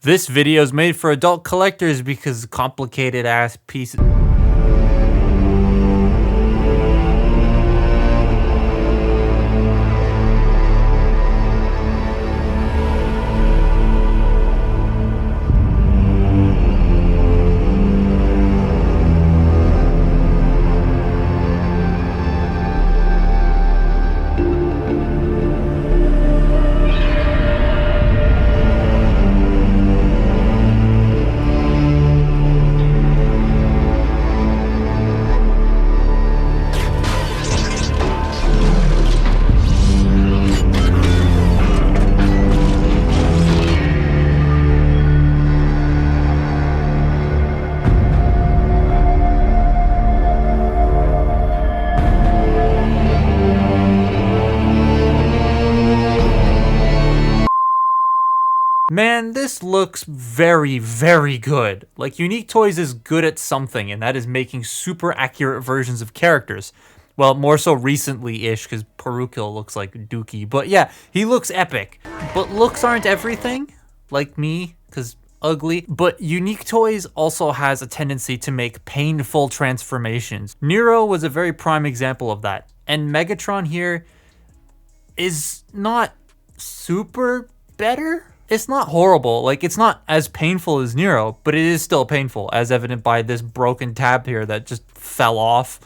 This video is made for adult collectors because complicated ass pieces. Man, this looks very, very good. Like, Unique Toys is good at something, and that is making super accurate versions of characters. Well, more so recently-ish, because Perukil looks like Dookie. But yeah, he looks epic. But looks aren't everything, like me, because ugly. But Unique Toys also has a tendency to make painful transformations. Nero was a very prime example of that. And Megatron here is not super better. It's not horrible, like it's not as painful as Nero, but it is still painful, as evident by this broken tab here that just fell off.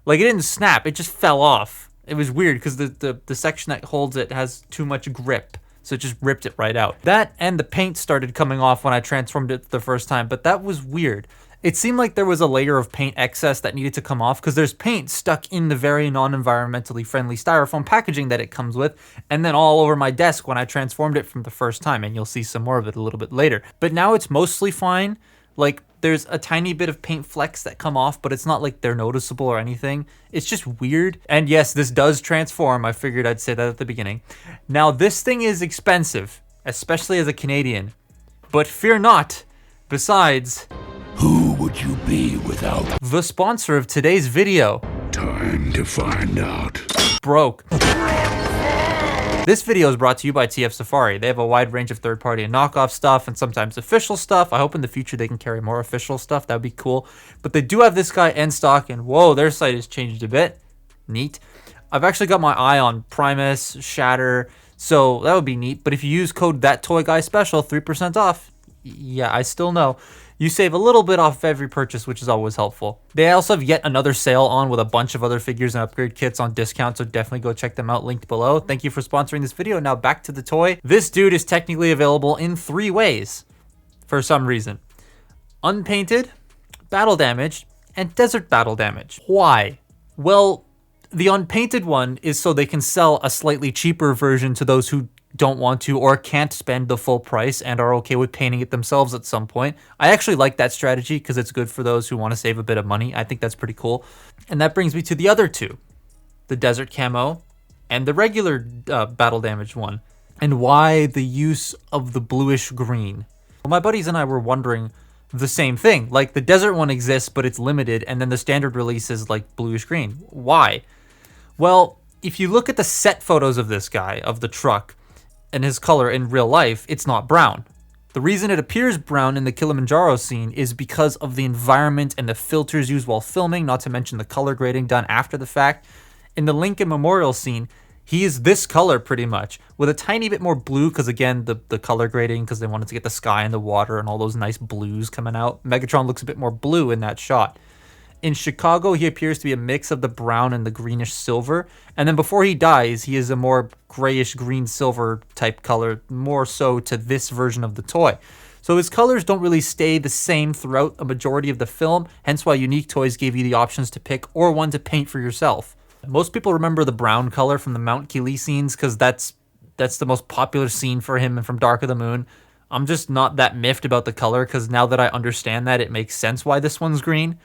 Like, it didn't snap, it just fell off. It was weird because the section that holds it has too much grip, so it just ripped it right out. That and the paint started coming off when I transformed it the first time, but that was weird. It seemed like there was a layer of paint excess that needed to come off because there's paint stuck in the very non-environmentally friendly styrofoam packaging that it comes with, and then all over my desk when I transformed it from the first time, and you'll see some more of it a little bit later. But now it's mostly fine. Like, there's a tiny bit of paint flecks that come off, but it's not like they're noticeable or anything. It's just weird. And yes, this does transform. I figured I'd say that at the beginning. Now, this thing is expensive, especially as a Canadian. But fear not. Besides, who would you be without the sponsor of today's video? Time to find out. Broke. This video is brought to you by TF Safari. They have a wide range of third-party and knockoff stuff and sometimes official stuff. I hope in the future they can carry more official stuff. That would be cool. But they do have this guy in stock, and whoa, their site has changed a bit. Neat. I've actually got my eye on Primus, Shatter, so that would be neat. But if you use code THATTOYGUYSPECIAL, 3% off. Yeah, I still know. You save a little bit off every purchase, which is always helpful. They also have yet another sale on with a bunch of other figures and upgrade kits on discount, so definitely go check them out, linked below. Thank you for sponsoring this video. Now back to the toy. This dude is technically available in 3 ways, for some reason. Unpainted, battle damaged, and desert battle damage. Why? Well, the unpainted one is so they can sell a slightly cheaper version to those who don't want to or can't spend the full price and are okay with painting it themselves at some point. I actually like that strategy because it's good for those who want to save a bit of money. I think that's pretty cool. And that brings me to the other two, the desert camo and the regular battle damage one. And why the use of the bluish green? Well, my buddies and I were wondering the same thing. Like, the desert one exists, but it's limited, and then the standard release is like bluish green. Why? Well, if you look at the set photos of this guy, of the truck, and his color in real life, it's not brown. The reason it appears brown in the Kilimanjaro scene is because of the environment and the filters used while filming, not to mention the color grading done after the fact. In the Lincoln Memorial scene, he is this color pretty much, with a tiny bit more blue because, again, the color grading, because they wanted to get the sky and the water and all those nice blues coming out. Megatron looks a bit more blue in that shot. In Chicago, he appears to be a mix of the brown and the greenish silver. And then before he dies, he is a more grayish green silver type color, more so to this version of the toy. So his colors don't really stay the same throughout a majority of the film, hence why Unique Toys gave you the options to pick or one to paint for yourself. Most people remember the brown color from the Mount Keeley scenes because that's the most popular scene for him and from Dark of the Moon. I'm just not that miffed about the color because now that I understand that, it makes sense why this one's green.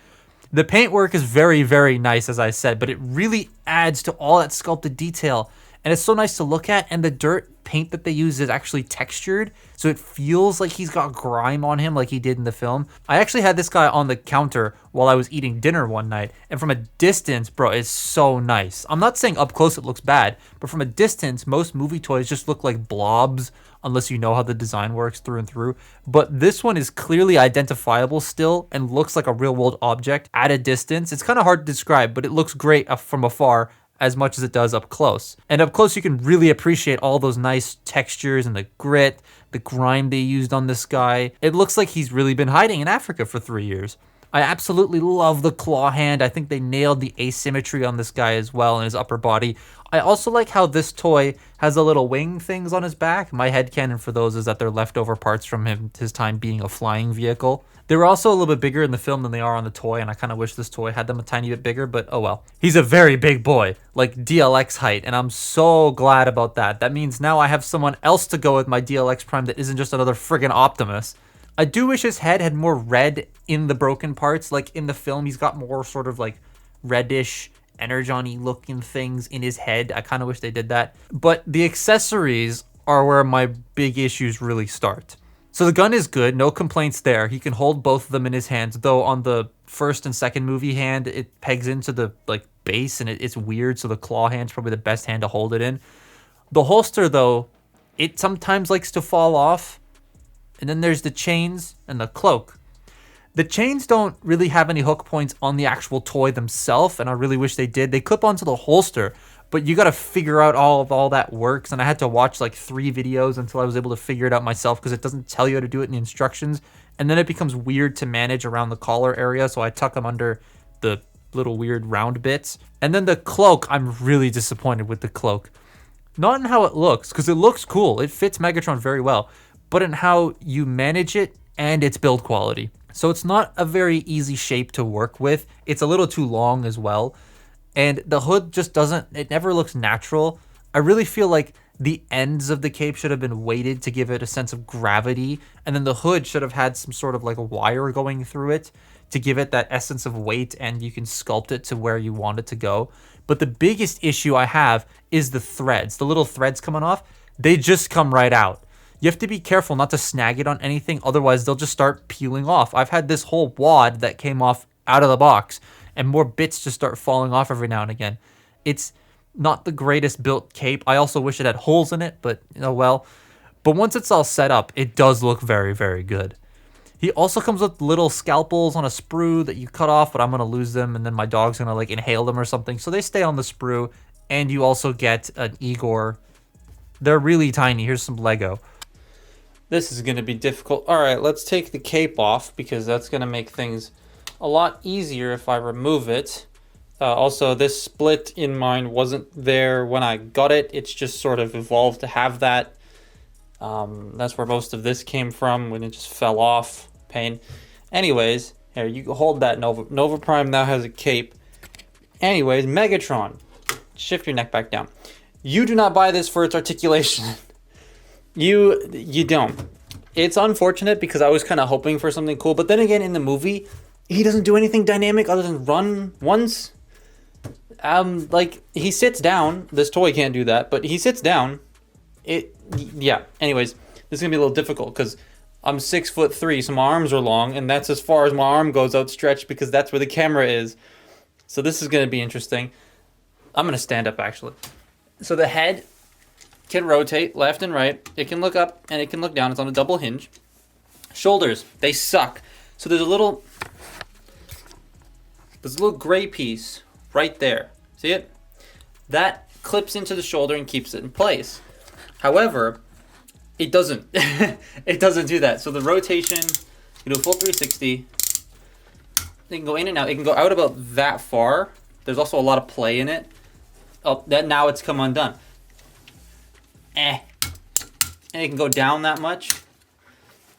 The paintwork is very, very nice, as I said, but it really adds to all that sculpted detail. And it's so nice to look at, and the dirt paint that they use is actually textured, so it feels like he's got grime on him like he did in the film. I actually had this guy on the counter while I was eating dinner one night, and from a distance, bro, it's so nice. I'm not saying up close it looks bad, but from a distance, most movie toys just look like blobs unless you know how the design works through and through. But this one is clearly identifiable still and looks like a real world object at a distance. It's kind of hard to describe, but it looks great from afar as much as it does up close. And up close, you can really appreciate all those nice textures and the grit, the grime they used on this guy. It looks like he's really been hiding in Africa for 3 years. I absolutely love the claw hand. I think they nailed the asymmetry on this guy as well in his upper body. I also like how this toy has a little wing things on his back. My headcanon for those is that they're leftover parts from his time being a flying vehicle. They were also a little bit bigger in the film than they are on the toy, and I kind of wish this toy had them a tiny bit bigger, but oh well. He's a very big boy, like DLX height, and I'm so glad about that. That means now I have someone else to go with my DLX Prime that isn't just another friggin' Optimus. I do wish his head had more red in the broken parts. Like in the film, he's got more sort of like reddish, energon-y looking things in his head. I kind of wish they did that. But the accessories are where my big issues really start. So the gun is good, no complaints there. He can hold both of them in his hands, though on the first and second movie hand, it pegs into the like base and it's weird, so the claw hand's probably the best hand to hold it in. The holster, though, it sometimes likes to fall off. And then there's the chains and the cloak. The chains don't really have any hook points on the actual toy themselves, and I really wish they did. They clip onto the holster, but you got to figure out all that works, and I had to watch like 3 videos until I was able to figure it out myself because it doesn't tell you how to do it in the instructions, and then it becomes weird to manage around the collar area, so I tuck them under the little weird round bits. And then the cloak, I'm really disappointed with the cloak. Not in how it looks, because it looks cool. It fits Megatron very well, but in how you manage it and its build quality. So it's not a very easy shape to work with. It's a little too long as well. And the hood just doesn't, it never looks natural. I really feel like the ends of the cape should have been weighted to give it a sense of gravity. And then the hood should have had some sort of like a wire going through it to give it that essence of weight, and you can sculpt it to where you want it to go. But the biggest issue I have is the threads. The little threads coming off, they just come right out. You have to be careful not to snag it on anything, otherwise they'll just start peeling off. I've had this whole wad that came off out of the box, and more bits just start falling off every now and again. It's not the greatest built cape. I also wish it had holes in it, but oh well. But once it's all set up, it does look very, very good. He also comes with little scalpels on a sprue that you cut off, but I'm going to lose them, and then my dog's going to like inhale them or something. So they stay on the sprue, and you also get an Igor. They're really tiny. Here's some Lego. This is going to be difficult. All right, let's take the cape off because that's going to make things a lot easier if I remove it. Also, this split in mine wasn't there when I got it. It's just sort of evolved to have that. That's where most of this came from when it just fell off. Pain. Anyways, here, you hold that Nova. Nova Prime now has a cape. Anyways, Megatron. Shift your neck back down. You do not buy this for its articulation. You don't. It's unfortunate because I was kind of hoping for something cool, but then again, in the movie, he doesn't do anything dynamic other than run once. Like, he sits down. This toy can't do that, but he sits down. Yeah. Anyways, this is gonna be a little difficult because I'm 6'3", so my arms are long, and that's as far as my arm goes outstretched because that's where the camera is. So this is gonna be interesting. I'm gonna stand up actually. So the head can rotate left and right. It can look up and it can look down. It's on a double hinge. Shoulders, they suck. So there's a little gray piece right there. See it? That clips into the shoulder and keeps it in place. However, it doesn't. It doesn't do that. So the rotation, you do a full 360. It can go in and out. It can go out about that far. There's also a lot of play in it. Oh, that now it's come undone. And it can go down that much.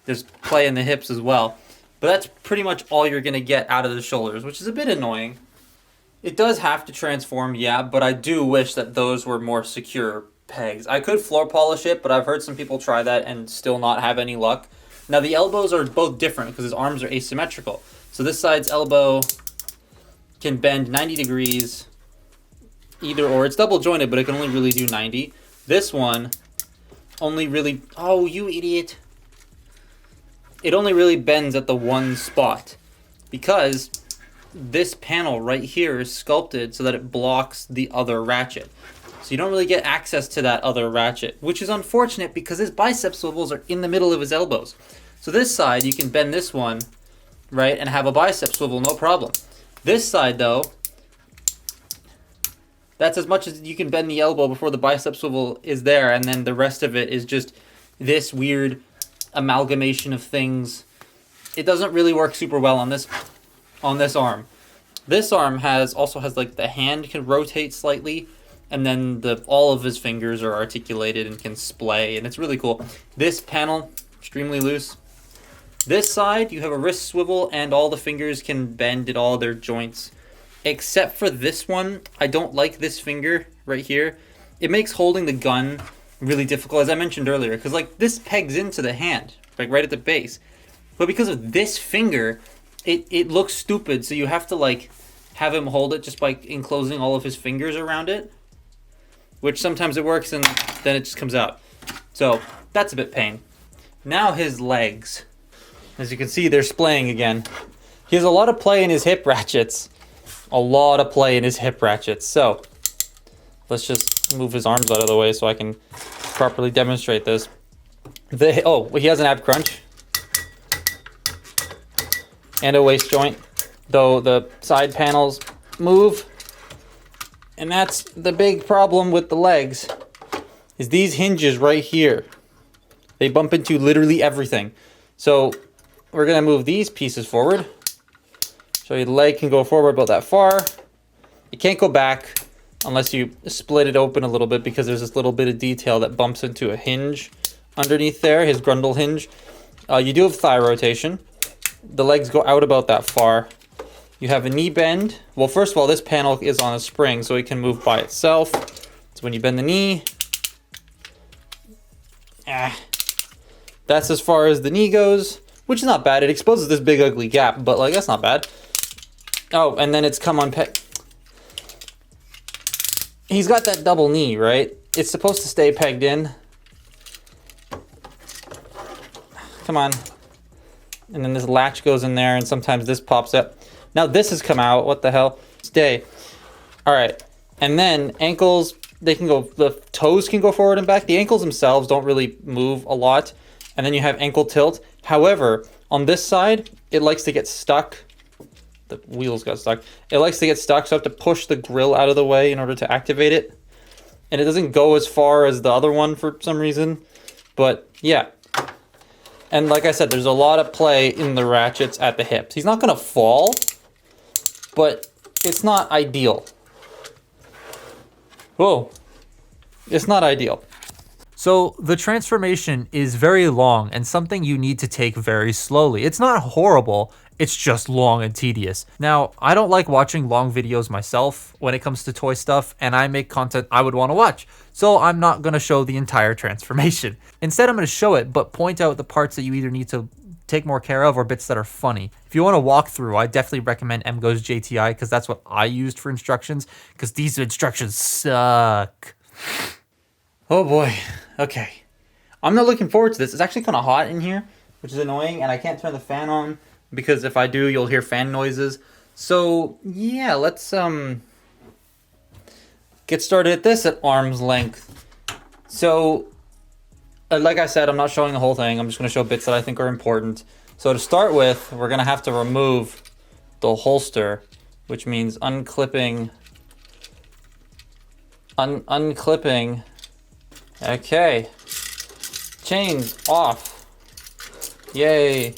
There's play in the hips as well. But that's pretty much all you're going to get out of the shoulders, which is a bit annoying. It does have to transform, yeah, but I do wish that those were more secure pegs. I could floor polish it, but I've heard some people try that and still not have any luck. Now, the elbows are both different because his arms are asymmetrical. So this side's elbow can bend 90 degrees either or. It's double jointed, but it can only really do 90. This one only really... Oh, you idiot. It only really bends at the one spot because this panel right here is sculpted so that it blocks the other ratchet. So you don't really get access to that other ratchet, which is unfortunate because his bicep swivels are in the middle of his elbows. So this side, you can bend this one, right, and have a bicep swivel, no problem. This side, though, that's as much as you can bend the elbow before the bicep swivel is there, and then the rest of it is just this weird amalgamation of things. It doesn't really work super well on this arm. This arm also has like the hand can rotate slightly, and then all of his fingers are articulated and can splay, and it's really cool. This panel, extremely loose. This side, you have a wrist swivel, and all the fingers can bend at all their joints. Except for this one, I don't like this finger right here. It makes holding the gun really difficult, as I mentioned earlier, because like this pegs into the hand, like right at the base. But because of this finger, it looks stupid, so you have to like have him hold it just by enclosing all of his fingers around it, which sometimes it works and then it just comes out. So that's a bit pain. Now his legs. As you can see, they're splaying again. He has a lot of play in his hip ratchets. A lot of play in his hip ratchets. So let's just move his arms out of the way so I can properly demonstrate this. He has an ab crunch and a waist joint, though the side panels move. And that's the big problem with the legs, is these hinges right here. They bump into literally everything. So we're gonna move these pieces forward. So your leg can go forward about that far. It can't go back unless you split it open a little bit, because there's this little bit of detail that bumps into a hinge underneath there, his grundle hinge. You do have thigh rotation. The legs go out about that far. You have a knee bend. Well, first of all, this panel is on a spring, so it can move by itself. So when you bend the knee, that's as far as the knee goes, which is not bad. It exposes this big ugly gap, but like that's not bad. Oh, and then it's come on peg. He's got that double knee, right? It's supposed to stay pegged in. Come on. And then this latch goes in there, and sometimes this pops up. Now this has come out. What the hell? Stay. All right. And then ankles, they can go, the toes can go forward and back. The ankles themselves don't really move a lot. And then you have ankle tilt. However, on this side, it likes to get stuck. The wheels got stuck. It likes to get stuck, so I have to push the grill out of the way in order to activate it. And it doesn't go as far as the other one for some reason. But yeah. And like I said, there's a lot of play in the ratchets at the hips. He's not going to fall, but it's not ideal. Whoa. It's not ideal. So the transformation is very long and something you need to take very slowly. It's not horrible, it's just long and tedious. Now, I don't like watching long videos myself when it comes to toy stuff, and I make content I would want to watch. So I'm not going to show the entire transformation. Instead, I'm going to show it, but point out the parts that you either need to take more care of or bits that are funny. If you want to walk through, I definitely recommend MGo's JTI, because that's what I used for instructions, because these instructions suck. Oh boy. Okay. I'm not looking forward to this. It's actually kind of hot in here, which is annoying, and I can't turn the fan on because if I do, you'll hear fan noises. So, yeah, let's get started at this at arm's length. So, like I said, I'm not showing the whole thing. I'm just going to show bits that I think are important. So to start with, we're going to have to remove the holster, which means unclipping. Unclipping. Okay. Chains off. Yay.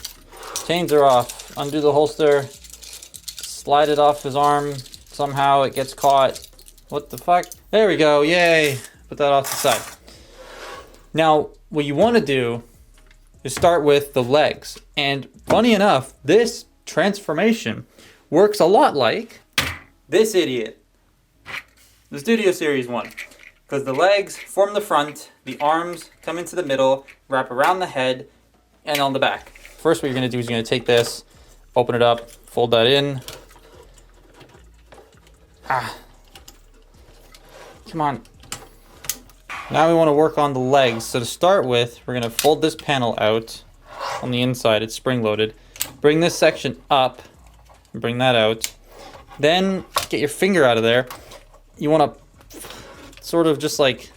Chains are off. Undo the holster. Slide it off his arm. Somehow it gets caught. What the fuck? There we go. Yay. Put that off the side. Now, what you want to do is start with the legs. And funny enough, this transformation works a lot like this idiot. The Studio Series one. Because the legs form the front, the arms come into the middle, wrap around the head, and on the back. First what you're going to do is you're going to take this, open it up, fold that in. Come on. Now we want to work on the legs. So to start with, we're going to fold this panel out on the inside. It's spring-loaded. Bring this section up, and bring that out. Then get your finger out of there. You want to sort of just like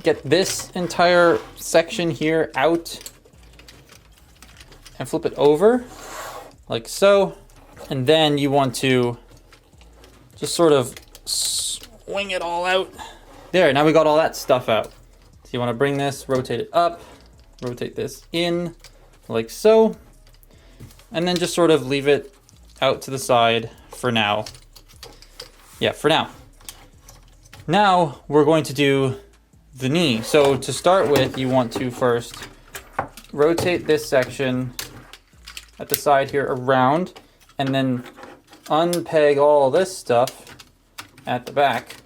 get this entire section here out and flip it over like so. And then you want to just sort of swing it all out. There, now we got all that stuff out. So you want to bring this, rotate it up, rotate this in like so, and then just sort of leave it out to the side for now. Yeah, for now. Now we're going to do the knee. So to start with, you want to first rotate this section at the side here around, and then unpeg all this stuff at the back.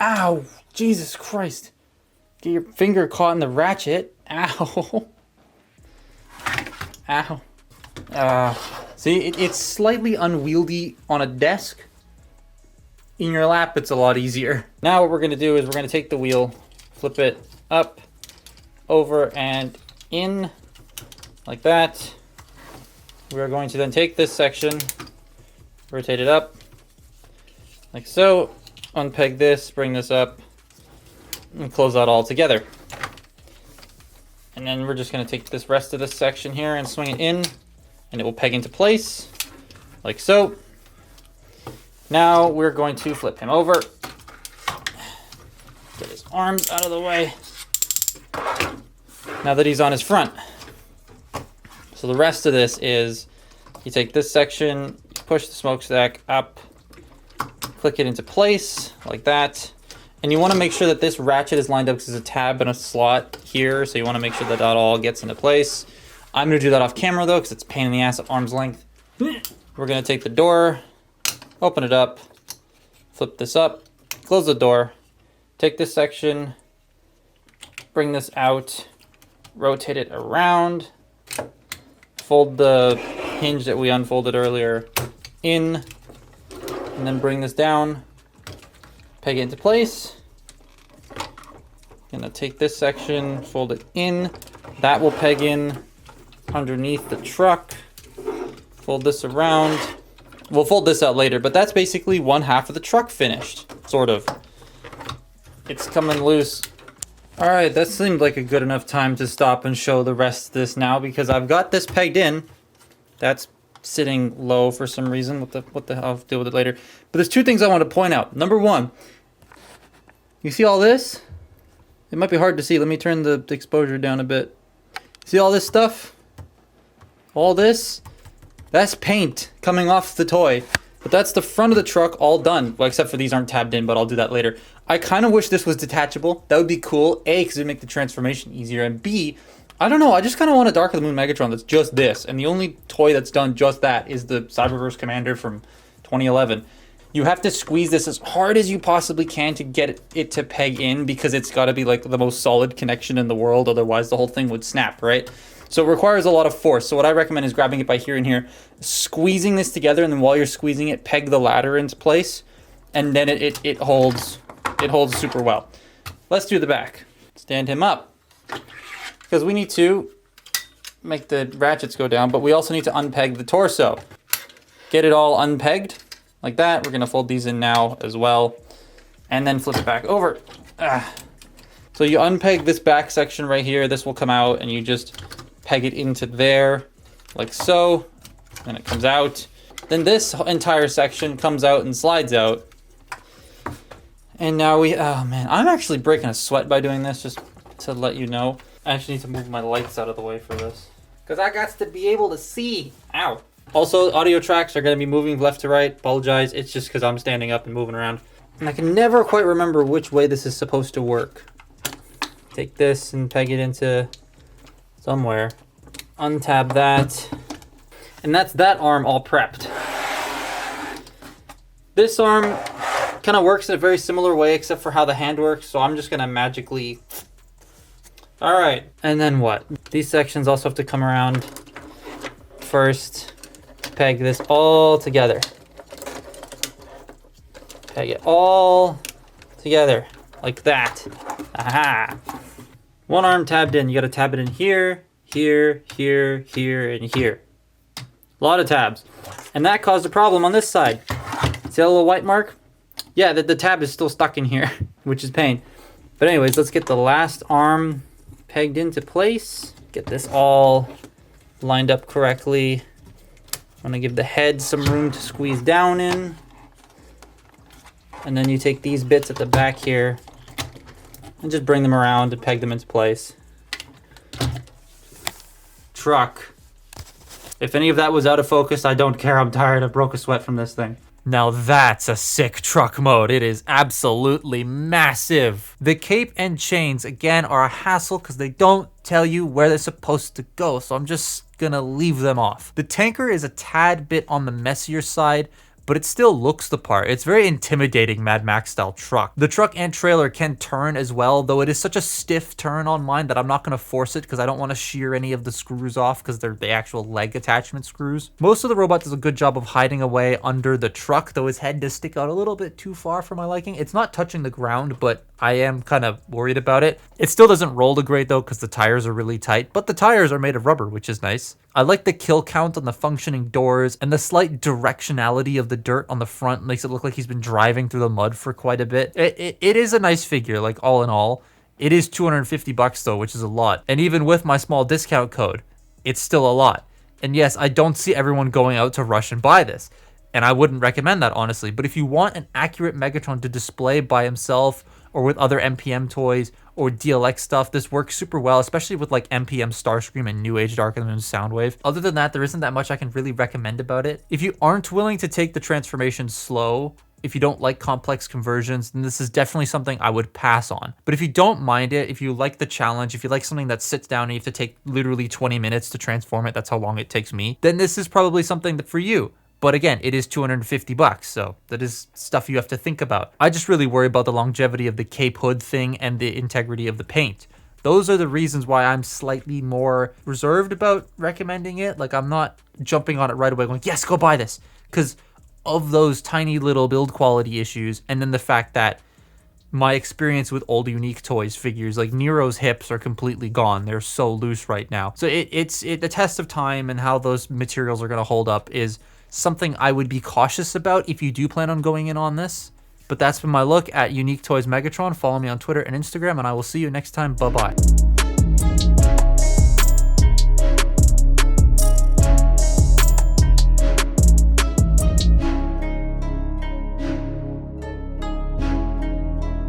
Ow! Jesus Christ! Get your finger caught in the ratchet. Ow! Ow. See, it's slightly unwieldy on a desk. In your lap, it's a lot easier. Now what we're gonna do is we're gonna take the wheel, flip it up, over, and in, like that. We're going to then take this section, rotate it up, like so, unpeg this, bring this up, and close that all together. And then we're just gonna take this rest of this section here and swing it in, and it will peg into place, like so. Now we're going to flip him over, get his arms out of the way, now that he's on his front. So the rest of this is, you take this section, push the smokestack up, click it into place, like that. And you want to make sure that this ratchet is lined up because there's a tab and a slot here, so you want to make sure that that all gets into place. I'm going to do that off camera though, because it's a pain in the ass at arm's length. We're going to take the door, open it up, flip this up, close the door, take this section, bring this out, rotate it around, fold the hinge that we unfolded earlier in, and then bring this down, peg it into place. Gonna take this section, fold it in, that will peg in underneath the truck, fold this around. We'll fold this out later, but that's basically one half of the truck finished, sort of. It's coming loose. All right, that seemed like a good enough time to stop and show the rest of this now, because I've got this pegged in. That's sitting low for some reason. What the hell? I'll deal with it later. But there's two things I want to point out. Number one, you see all this? It might be hard to see. Let me turn the exposure down a bit. See all this stuff? All this? That's paint coming off the toy. But that's the front of the truck all done. Well, except for these aren't tabbed in, but I'll do that later. I kind of wish this was detachable. That would be cool. A, because it would make the transformation easier. And B, I don't know. I just kind of want a Dark of the Moon Megatron that's just this. And the only toy that's done just that is the Cyberverse Commander from 2011. You have to squeeze this as hard as you possibly can to get it to peg in, because it's got to be like the most solid connection in the world. Otherwise, the whole thing would snap, right? So it requires a lot of force. So what I recommend is grabbing it by here and here, squeezing this together, and then while you're squeezing it, peg the ladder into place, and then it holds super well. Let's do the back. Stand him up, because we need to make the ratchets go down, but we also need to unpeg the torso. Get it all unpegged like that. We're gonna fold these in now as well, and then flip it back over. So you unpeg this back section right here. This will come out, and you just peg it into there like so, and it comes out. Then this entire section comes out and slides out. And now we, oh man, I'm actually breaking a sweat by doing this, just to let you know. I actually need to move my lights out of the way for this, because I got to be able to see. Ow. Also, audio tracks are going to be moving left to right. Apologize, it's just because I'm standing up and moving around. And I can never quite remember which way this is supposed to work. Take this and peg it into somewhere. Untab that. And that's that arm all prepped. This arm kind of works in a very similar way, except for how the hand works, so I'm just going to magically... Alright, and then what? These sections also have to come around first to peg this all together. Peg it all together like that. Aha. One arm tabbed in. You got to tab it in here, here, here, here, and here. A lot of tabs. And that caused a problem on this side. See that little white mark? Yeah, the tab is still stuck in here, which is pain. But anyways, let's get the last arm pegged into place. Get this all lined up correctly. I'm gonna give the head some room to squeeze down in. And then you take these bits at the back here and just bring them around and peg them into place. Truck. If any of that was out of focus, I don't care. I'm tired. I broke a sweat from this thing. Now that's a sick truck mode. It is absolutely massive. The cape and chains, again, are a hassle because they don't tell you where they're supposed to go, so I'm just gonna leave them off. The tanker is a tad bit on the messier side, but it still looks the part. It's very intimidating Mad Max style truck. The truck and trailer can turn as well, though it is such a stiff turn on mine that I'm not gonna force it because I don't wanna shear any of the screws off because they're the actual leg attachment screws. Most of the robot does a good job of hiding away under the truck, though his head does stick out a little bit too far for my liking. It's not touching the ground, but I am kind of worried about it. It still doesn't roll the great though because the tires are really tight, but the tires are made of rubber, which is nice. I like the kill count on the functioning doors, and the slight directionality of the dirt on the front makes it look like he's been driving through the mud for quite a bit. It is a nice figure, like all in all. It is $250 though, which is a lot. And even with my small discount code, it's still a lot. And yes, I don't see everyone going out to rush and buy this. And I wouldn't recommend that, honestly. But if you want an accurate Megatron to display by himself or with other MPM toys or DLX stuff, this works super well, especially with like MPM Starscream and New Age Dark and Moon Soundwave. Other than that, there isn't that much I can really recommend about it. If you aren't willing to take the transformation slow, if you don't like complex conversions, then this is definitely something I would pass on. But if you don't mind it, if you like the challenge, if you like something that sits down and you have to take literally 20 minutes to transform it, that's how long it takes me, then this is probably something that for you. But again, it is $250, so that is stuff you have to think about. I just really worry about the longevity of the cape hood thing and the integrity of the paint. Those are the reasons why I'm slightly more reserved about recommending it. Like, I'm not jumping on it right away going, yes, go buy this. Because of those tiny little build quality issues, and then the fact that my experience with old Unique Toys figures, like Nero's hips are completely gone. They're so loose right now. So the test of time and how those materials are going to hold up is something I would be cautious about if you do plan on going in on this. But that's been my look at Unique Toys Megatron. Follow me on Twitter and Instagram, and I will see you next time. Bye-bye.